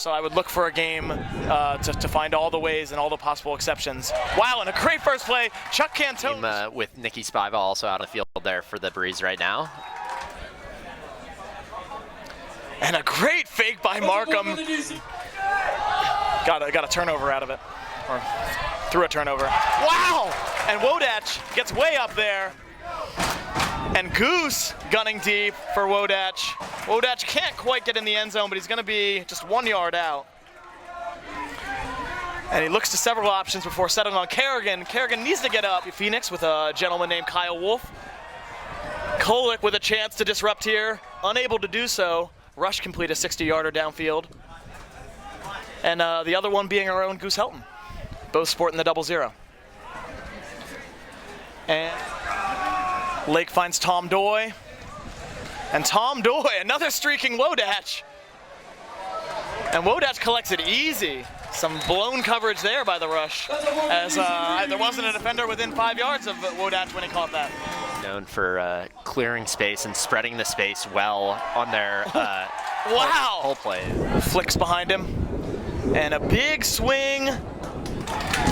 So I would look for a game to find all the ways and all the possible exceptions. Wow, and a great first play. Chuck Cantone. With Nicky Spiva also out of the field there for the Breeze right now. And a great fake by Markham. Got a turnover out of it. Or threw a turnover. Wow! And Wodach gets way up there. And Goose gunning deep for Wodach. Wodach can't quite get in the end zone, but he's going to be just 1 yard out. And he looks to several options before settling on Kerrigan. Kerrigan needs to get up. Phoenix with a gentleman named Kyle Wolf. Kolick with a chance to disrupt here. Unable to do so. Rush complete a 60-yarder downfield. And the other one being our own Goose Helton. Both sporting the 0-0. And Lake finds Tom Doy. And Tom Doy, another streaking Wodach. And Wodach collects it easy. Some blown coverage there by the Rush, as there wasn't a defender within 5 yards of Wodach when he caught that. Known for clearing space and spreading the space well on their wow. whole play. Flicks behind him. And a big swing.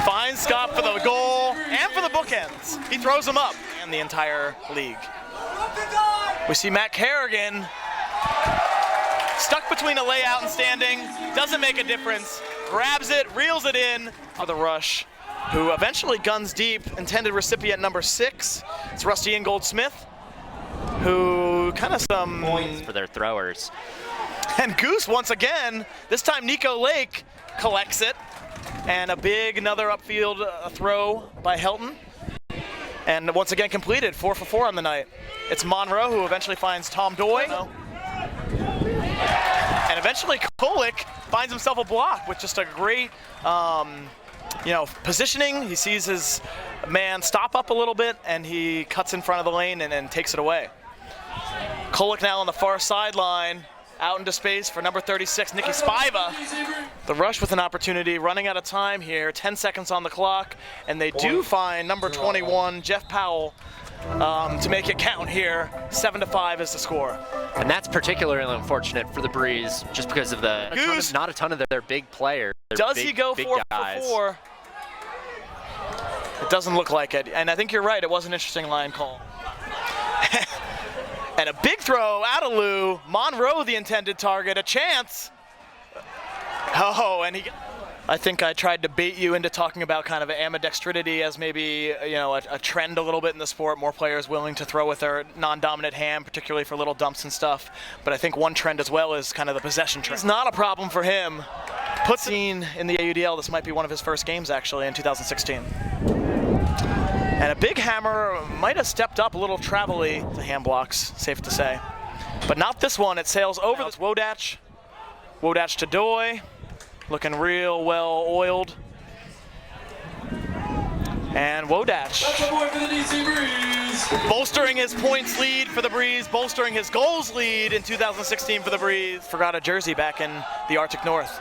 Finds Scott for the goal and for the bookends. He throws him up and the entire league. We see Matt Kerrigan stuck between a layout and standing. Doesn't make a difference. Grabs it, reels it in for the Rush, who eventually guns deep. Intended recipient number 6. It's Rusty Ingold Smith, who kind of some points for their throwers. And Goose once again, this time Nico Lake collects it. And a big another upfield throw by Helton. And once again completed, 4 for 4 on the night. It's Monroe who eventually finds Tom Doy. And eventually Kolick finds himself a block with just a great positioning. He sees his man stop up a little bit and he cuts in front of the lane and takes it away. Kolick now on the far sideline, out into space for number 36, Nicky Spiva. The Rush with an opportunity, running out of time here, 10 seconds on the clock, and they do find number 21, Jeff Powell, to make it count here. 7-5 is the score. And that's particularly unfortunate for the Breeze, just because of the not a ton of their big players. Does he go 4 for 4? It doesn't look like it, and I think you're right, it was an interesting line call. And a big throw out of Lou. Monroe, the intended target, a chance. Oh, and I think I tried to bait you into talking about kind of ambidextrity as maybe, a trend a little bit in the sport. More players willing to throw with their non-dominant hand, particularly for little dumps and stuff. But I think one trend as well is kind of the possession trend. It's not a problem for him. Puts in the AUDL. This might be one of his first games, actually, in 2016. And a big hammer might have stepped up a little travel-y. The hand blocks, safe to say. But not this one. It sails over. It's Wodach. Wodach to Doy. Looking real well oiled. And Wodach. That's a point for the DC Breeze. Bolstering his points lead for the Breeze, bolstering his goals lead in 2016 for the Breeze. Forgot a jersey back in the Arctic North.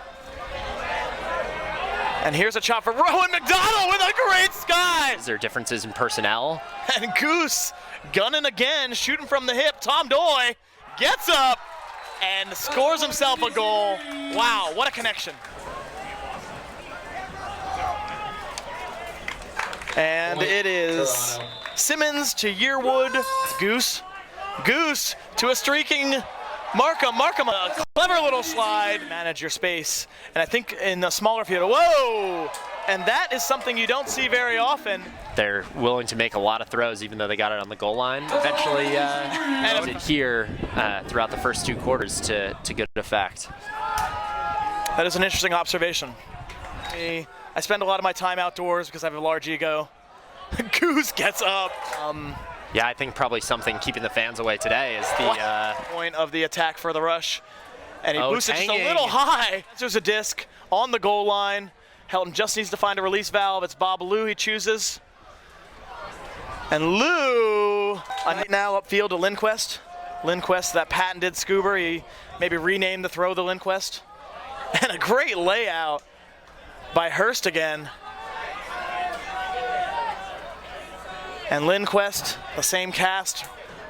And here's a chop for Rowan McDonald with a great sky. Is there differences in personnel? And Goose gunning again, shooting from the hip. Tom Doy gets up and scores himself a goal. Wow, what a connection. And it is Simmons to Yearwood. Goose to a streaking Markham, a clever little slide. Manage your space. And I think in the smaller field, whoa! And that is something you don't see very often. They're willing to make a lot of throws even though they got it on the goal line. Eventually, and here throughout the first 2 quarters to good effect. That is an interesting observation. I spend a lot of my time outdoors because I have a large ego. Goose gets up. Yeah, I think probably something keeping the fans away today is the point of the attack for the Rush. And he boosts it just a little high. There's a disc on the goal line. Helton just needs to find a release valve. It's Bob Lou he chooses. And Lou, now upfield to Lindquist. Lindquist, that patented scuba. He maybe renamed the throw the Lindquist. And a great layout by Hurst again. And Lindquist, the same cast,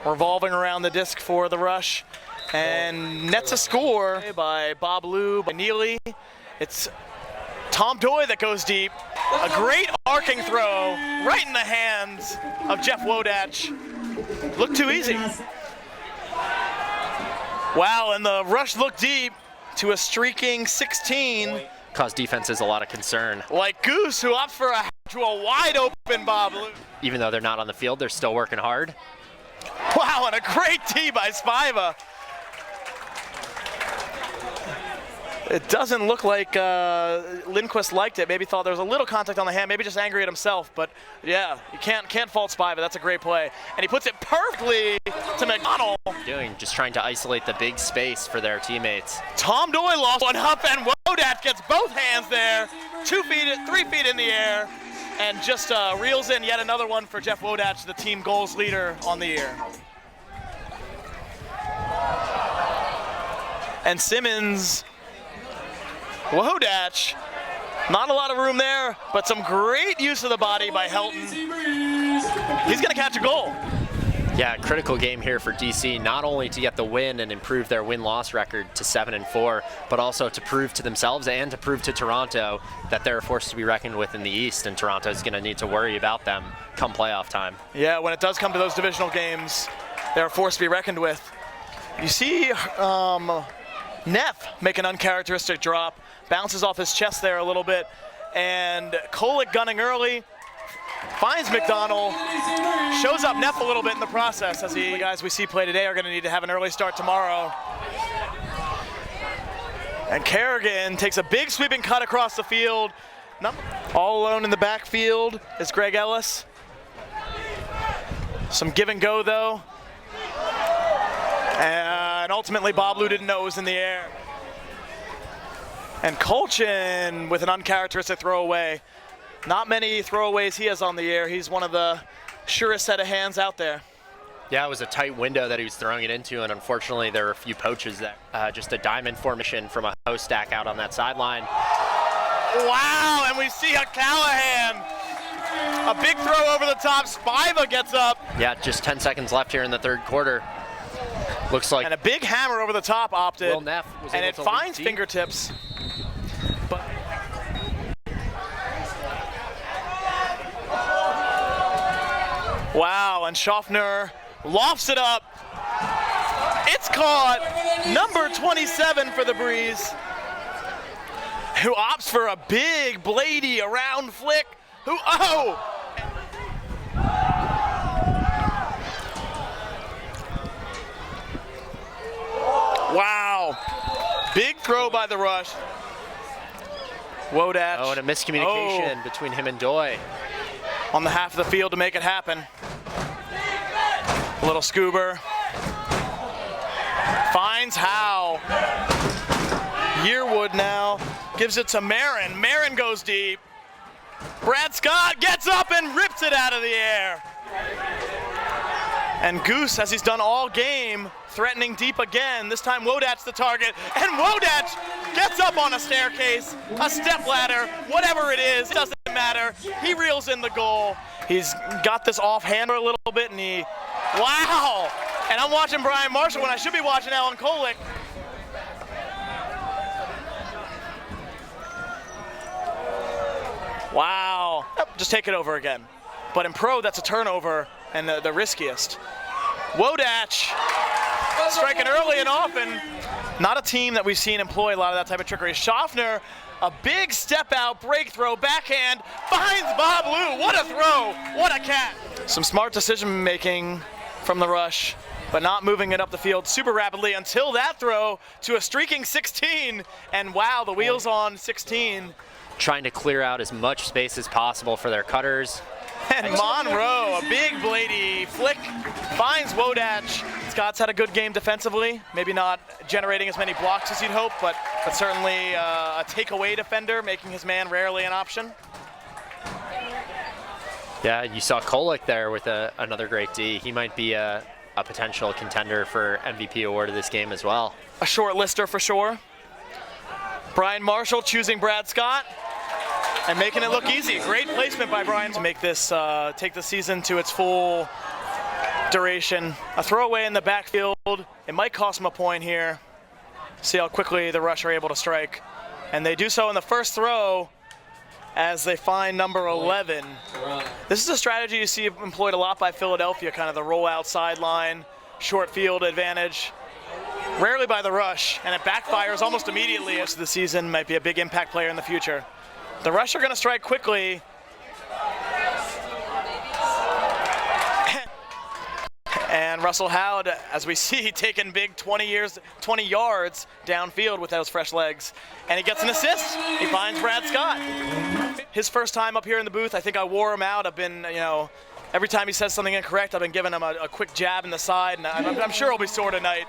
revolving around the disc for the Rush. And nets a score by Bob Lou, by Neely. It's Tom Doy that goes deep. A great arcing throw right in the hands of Jeff Wodach. Looked too easy. Wow, and the rush looked deep to a streaking 16. Caused defenses a lot of concern. Like Goose, who opts for to a wide open Bob Lou. Even though they're not on the field, they're still working hard. Wow, and a great tee by Spiva. It doesn't look like Lindquist liked it. Maybe thought there was a little contact on the hand. Maybe just angry at himself. But yeah, you can't fault Spiva. That's a great play, and he puts it perfectly to McDonald. Just trying to isolate the big space for their teammates. Tom Doy lost one up, and Wodach gets both hands there, 2 feet, 3 feet in the air, and just reels in yet another one for Jeff Wodach, the team goals leader on the year. And Simmons. Wodach, not a lot of room there, but some great use of the body by Helton. He's gonna catch a goal. Yeah, critical game here for DC, not only to get the win and improve their win-loss record to 7-4, but also to prove to themselves and to prove to Toronto that they're a force to be reckoned with in the East, and Toronto's gonna need to worry about them come playoff time. Yeah, when it does come to those divisional games, they're a force to be reckoned with. You see Neff make an uncharacteristic drop, bounces off his chest there a little bit, and Kolick gunning early, finds McDonald, shows up Neff a little bit in the process, as the guys we see play today are going to need to have an early start tomorrow. And Kerrigan takes a big sweeping cut across the field. All alone in the backfield is Greg Ellis. Some give and go though. And ultimately Bob Lou didn't know it was in the air. And Colchin with an uncharacteristic throwaway. Not many throwaways he has on the air. He's one of the surest set of hands out there. Yeah, it was a tight window that he was throwing it into, and unfortunately there were a few poaches that just a diamond formation from a hoe stack out on that sideline. Wow, and we see a Callahan. A big throw over the top. Spiva gets up. Yeah, just 10 seconds left here in the third quarter. Looks like. And a big hammer over the top opted. Will Neff was and able it to finds leap fingertips. But wow, and Schaffner lofts it up. It's caught. Number 27 for the Breeze, who opts for a big bladey around flick. Wow. Big throw by the rush. Wodach. Oh, and a miscommunication between him and Doy. On the half of the field to make it happen. A little Scuba. Finds Howe. Yearwood now gives it to Marin. Marin goes deep. Brad Scott gets up and rips it out of the air. And Goose, as he's done all game, threatening deep again. This time Wodach's the target, and Wodach gets up on a staircase, a step ladder, whatever it is, it doesn't matter. He reels in the goal. He's got this off-hander a little bit, and wow! And I'm watching Brian Marshall when I should be watching Alan Kolick. Wow. Just take it over again. But in pro, that's a turnover and the riskiest. Wodach striking early and often. Not a team that we've seen employ a lot of that type of trickery. Schaffner, a big step out, break throw, backhand, finds Bob Lou. What a throw, what a cat. Some smart decision making from the rush, but not moving it up the field super rapidly until that throw to a streaking 16. And wow, the wheels on 16. Trying to clear out as much space as possible for their cutters. And Monroe, a big bladey flick, finds Wodach. Scott's had a good game defensively, maybe not generating as many blocks as you'd hope, but certainly a takeaway defender, making his man rarely an option. Yeah, you saw Kolick there with another great D. He might be a potential contender for MVP award of this game as well. A short lister for sure. Brian Marshall choosing Brad Scott and making it look easy. Great placement by Brian to make this take the season to its full duration. A throwaway in the backfield. It might cost them a point here. See how quickly the Rush are able to strike. And they do so in the first throw as they find number 11. This is a strategy you see employed a lot by Philadelphia, kind of the roll out sideline, short field advantage. Rarely by the Rush, and it backfires almost immediately as the season. Might be a big impact player in the future. The Rush are going to strike quickly. And Russell Howd, as we see, taking big 20 yards downfield with those fresh legs. And he gets an assist. He finds Brad Scott. His first time up here in the booth, I think I wore him out. I've been, every time he says something incorrect, I've been giving him a quick jab in the side, and I'm sure he'll be sore tonight.